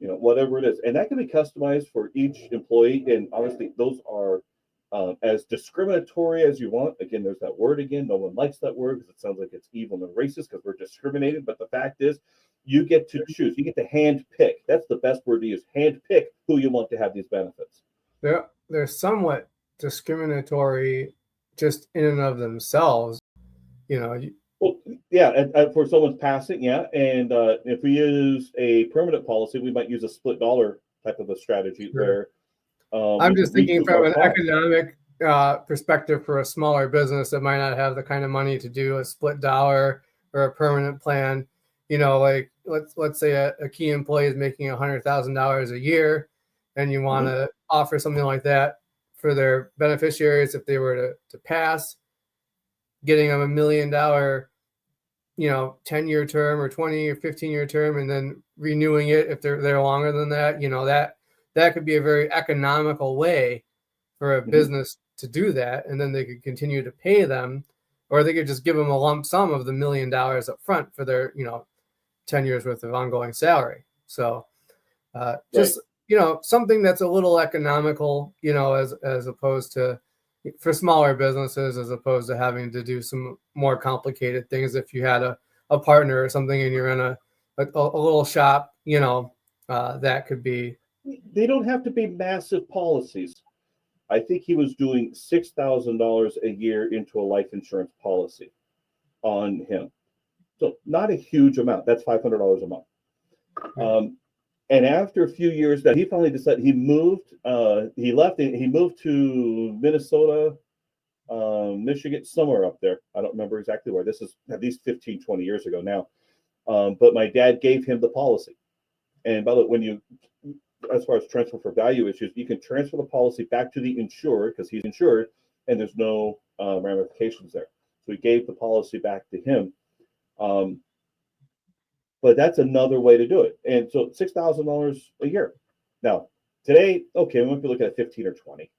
whatever it is. And that can be customized for each employee. And obviously, those are as discriminatory as you want. Again, there's that word again. No one likes that word because it sounds like it's evil and racist because we're discriminated. But the fact is, you get to choose. You get to hand pick. That's the best word to use. Hand pick who you want to have these benefits. They're somewhat discriminatory just in and of themselves. Well, yeah, and for someone's passing, yeah. And if we use a permanent policy, we might use a split dollar type of a strategy where I'm just thinking from an costs. economic perspective for a smaller business that might not have the kind of money to do a split dollar or a permanent plan. Like let's say a key employee is making $100,000 a year, and you want to offer something like that for their beneficiaries if they were to pass, getting them $1 million 10-year term or 20 or 15-year term, and then renewing it if they're there longer than that. That could be a very economical way for a business to do that, and then they could continue to pay them, or they could just give them a lump sum of the $1 million up front for their 10 years worth of ongoing salary. So just something that's a little economical, as opposed to for smaller businesses, as opposed to having to do some more complicated things. If you had a partner or something and you're in a little shop, that could be. They don't have to be massive policies. I think he was doing $6,000 a year into a life insurance policy on him. So not a huge amount. That's $500 a month. And after a few years, that he finally decided he moved. He left. He moved to Minnesota, Michigan, somewhere up there. I don't remember exactly where. This is at least 15, 20 years ago now. But my dad gave him the policy. And by the way, as far as transfer for value issues, you can transfer the policy back to the insured because he's insured, and there's no ramifications there. So he gave the policy back to him. But that's another way to do it. And so $6,000 a year. Now, today, okay, we might be looking at 15 or 20.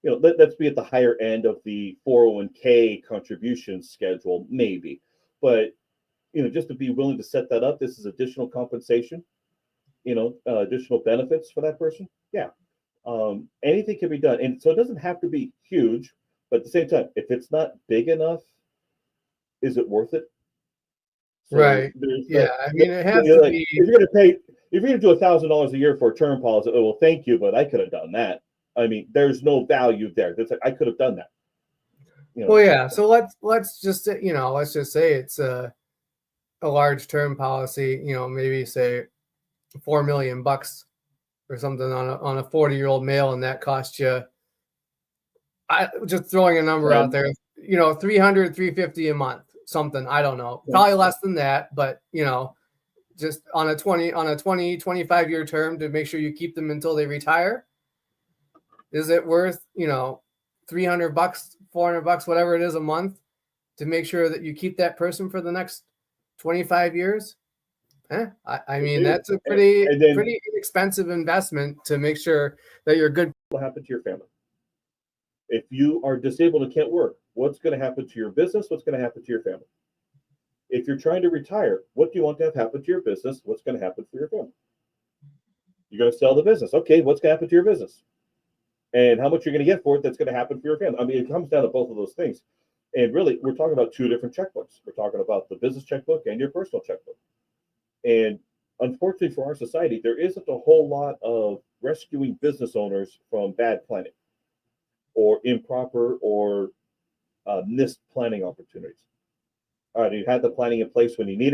Let's be at the higher end of the 401k contribution schedule, maybe. But, just to be willing to set that up, this is additional compensation, additional benefits for that person. Yeah. Anything can be done. And so it doesn't have to be huge, but at the same time, if it's not big enough, is it worth it? So right. Yeah. I mean, it has to be. If you're going to do $1,000 a year for a term policy, oh, well, thank you, but I could have done that. I mean, there's no value there. It's like, I could have done that. Well, yeah. So let's just say it's a large term policy. Maybe say $4 million or something on a 40-year-old male, and that cost you. Just throwing a number out there. $300, $350 a month. Something, I don't know, probably less than that, but just on a 25-year term to make sure you keep them until they retire. Is it worth $300, $400, whatever it is a month, to make sure that you keep that person for the next 25 years? I mean, that's a pretty inexpensive investment to make sure that you're good. What will happen to your family if you are disabled and can't work? What's going to happen to your business? What's going to happen to your family? If you're trying to retire, what do you want to have happen to your business? What's going to happen for your family? You're going to sell the business. Okay, what's going to happen to your business? And how much you're going to get for it that's going to happen for your family? I mean, it comes down to both of those things. And really, we're talking about two different checkbooks. We're talking about the business checkbook and your personal checkbook. And unfortunately for our society, there isn't a whole lot of rescuing business owners from bad planning or improper or missed planning opportunities. All right, you had the planning in place when you needed